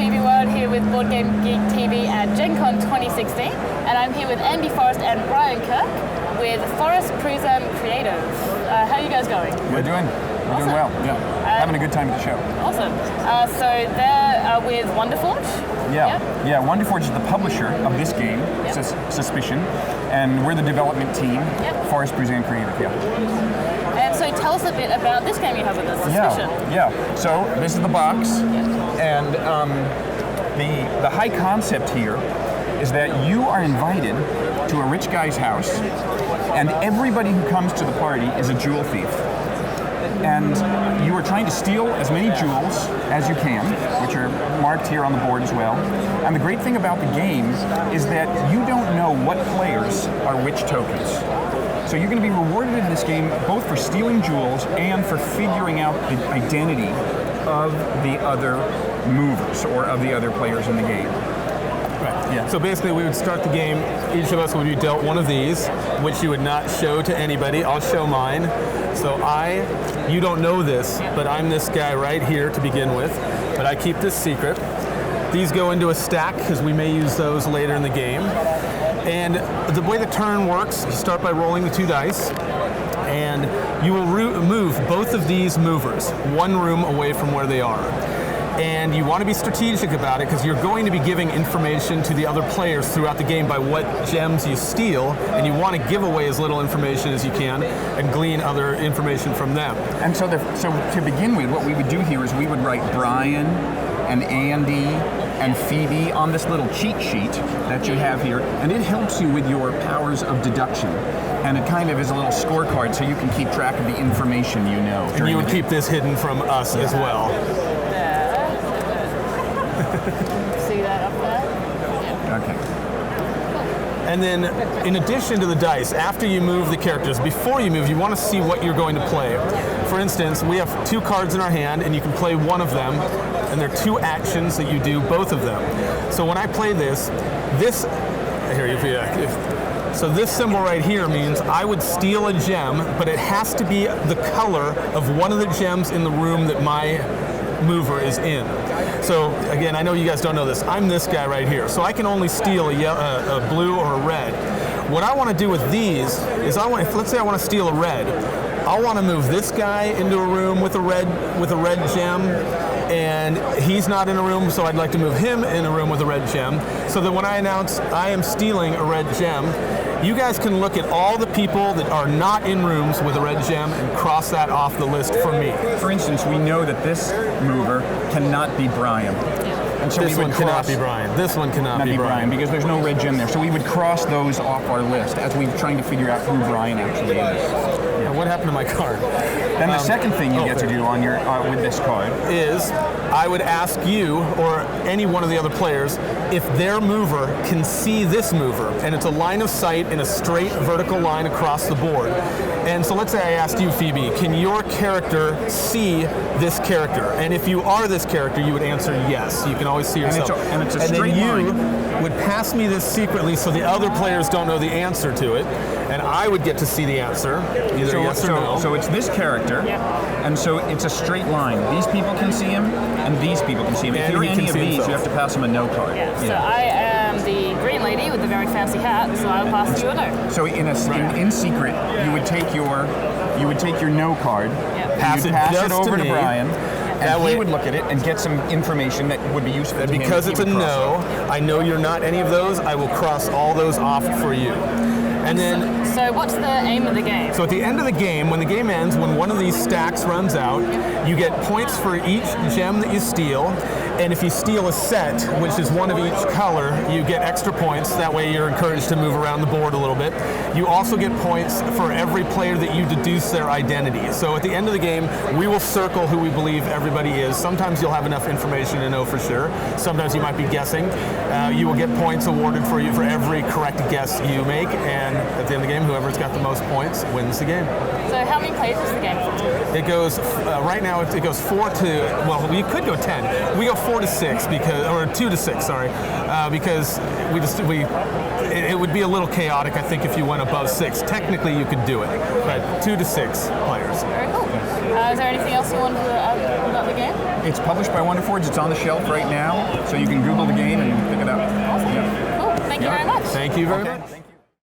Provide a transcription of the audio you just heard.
Phoebe Ward here with BoardGameGeek TV at Gen Con 2016, and I'm here with Andy Forrest and Brian Kirk with Forrest Prism Creative. How are you guys going? We're doing well. Yeah, having a good time at the show. Awesome. So they're with Wonderforge. Yeah. Wonderforge is the publisher of this game, Suspicion, and we're the development team. Forrest Prism Creative. And so tell us a bit about this game you have with us, Suspicion. Yeah. So this is the box, and the high concept here is that you are invited to a rich guy's house, and everybody who comes to the party is a jewel thief. And you are trying to steal as many jewels as you can, which are marked here on the board as well. And the great thing about the game is that you don't know what players are which tokens. So you're going to be rewarded in this game both for stealing jewels and for figuring out the identity of the other movers or of the other players in the game. Right. Yeah. So basically we would start the game, each of us would be dealt one of these, which you would not show to anybody. I'll show mine. So you don't know this, but I'm this guy right here to begin with, but I keep this secret. These go into a stack because we may use those later in the game. And the way the turn works, you start by rolling the 2 dice, and you will move both of these movers one room away from where they are. And you want to be strategic about it because you're going to be giving information to the other players throughout the game by what gems you steal, and you want to give away as little information as you can and glean other information from them. And so to begin with, what we would do here is we would write Brian and Andy and Phoebe on this little cheat sheet that you have here, and it helps you with your powers of deduction. And it kind of is a little scorecard so you can keep track of the information you know. And you would keep this hidden from us as well. See that up there? Okay. And then, in addition to the dice, after you move the characters, before you move, you want to see what you're going to play. For instance, we have 2 cards in our hand, and you can play one of them, and there are 2 actions that you do, both of them. So when I play this so this symbol right here means I would steal a gem, but it has to be the color of one of the gems in the room that my mover is in. So again, I know you guys don't know this. I'm this guy right here, so I can only steal a blue or a red. What I want to do with these is let's say I want to steal a red. I'll want to move this guy into a room with a red gem, and he's not in a room, so I'd like to move him in a room with a red gem, so that when I announce I am stealing a red gem, you guys can look at all the people that are not in rooms with a red gem and cross that off the list for me. For instance, we know that this mover cannot be Brian. And so this one cannot be Brian. This one cannot be Brian. Because there's no red gem there. So we would cross those off our list as we're trying to figure out who Brian actually is. What happened to my card? Then the second thing you get to do on your with this card is I would ask you or any one of the other players if their mover can see this mover, and it's a line of sight in a straight vertical line across the board. And so let's say I asked you, Phoebe, can your character see this character? And if you are this character, you would answer yes. You can always see yourself. And it's a straight line. And then you would pass me this secretly so the other players don't know the answer to it, and I would get to see the answer, either yes or no. So it's this character, and so it's a straight line. These people can see him, and these people can see him. If you're any of these, you have to pass him a no card. So I am the green lady with the very fancy hat, so I'll pass you a no. So in secret, you would take your no card, pass it over to Brian. And he would look at it and get some information that would be useful to him. Because it's a no, I know you're not any of those, I will cross all those off for you. And then, so what's the aim of the game? So at the end of the game, when the game ends, when one of these stacks runs out, you get points for each gem that you steal. And if you steal a set, which is one of each color, you get extra points. That way you're encouraged to move around the board a little bit. You also get points for every player that you deduce their identity. So at the end of the game, we will circle who we believe everybody is. Sometimes you'll have enough information to know for sure. Sometimes you might be guessing. You will get points awarded for you for every correct guess you make. And at the end of the game, whoever's got the most points wins the game. So how many players is the game for? It goes, right now it goes 4 to, well, we could go 10. We go 4 to 6 because, or 2 to 6, sorry, because it would be a little chaotic, I think, if you went above 6. Technically, you could do it, but 2 to 6 players. Very cool. Is there anything else you want to add about the game? It's published by Wonderforge. It's on the shelf right now, so you can Google the game and pick it up. Awesome. Yeah. Cool. Thank you very much. Thank you very Okay. much. Thank you.